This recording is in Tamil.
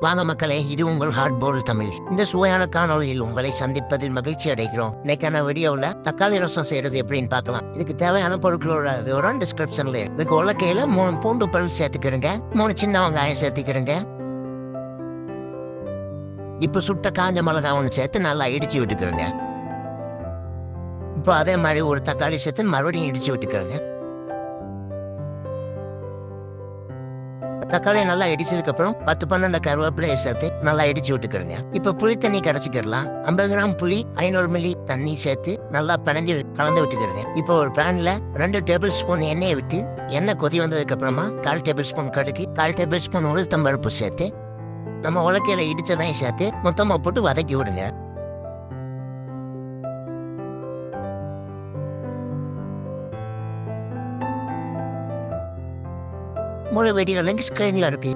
வாங்க மக்களே, இது உங்கள் ஹார்ட்போல் தமிழ். இந்த சுவையான காணொலியில் உங்களை சந்திப்பதில் மகிழ்ச்சி அடைகிறோம். இன்னைக்கான வீடியோவில் தக்காளி ரசம் செய்யறது எப்படின்னு பார்க்கலாம். இதுக்கு தேவையான பொருட்களோட விவரம் டிஸ்கிரிப்ஷன்ல. இதுக்கு உலக்கையில 3 பூண்டு பல் சேர்த்துக்கிறேங்க, 3 சின்ன வெங்காயம் சேர்த்துக்கிறேங்க. இப்போ சுட்ட காஞ்ச மிளகாய் ஒன்று சேர்த்து நல்லா இடிச்சு விட்டுக்கிறேங்க. இப்போ அதே மாதிரி ஒரு தக்காளி சேர்த்து மறுபடியும் இடிச்சு விட்டுக்கிறேங்க. தக்காளியை நல்லா இடிச்சதுக்கு அப்புறம் 10-12 கருவேப்பிலையை சேர்த்து நல்லா இடிச்சு விட்டுக்கிறேங்க. இப்ப புளி தண்ணி கரைச்சிக்கிறலாம். 50 கிராம் புளி 500 மில்லி தண்ணி சேர்த்து நல்லா பிணைஞ்சு கலந்து விட்டுக்கிறேங்க. இப்போ ஒரு பேன்ல 2 டேபிள் ஸ்பூன் எண்ணெயை விட்டு எண்ணெய் கொதி வந்ததுக்கு அப்புறமா 1/4 டேபிள் ஸ்பூன் கடுகு, 1/4 டேபிள் ஸ்பூன் உளுத்தம்பருப்பு சேர்த்து நம்ம உலக்கையில இடிச்சதையும் சேர்த்து மொத்தமா போட்டு வதக்கி விடுங்க. முழு வீடியோ லிங்க் ஸ்கிரீன்ல இருக்கு.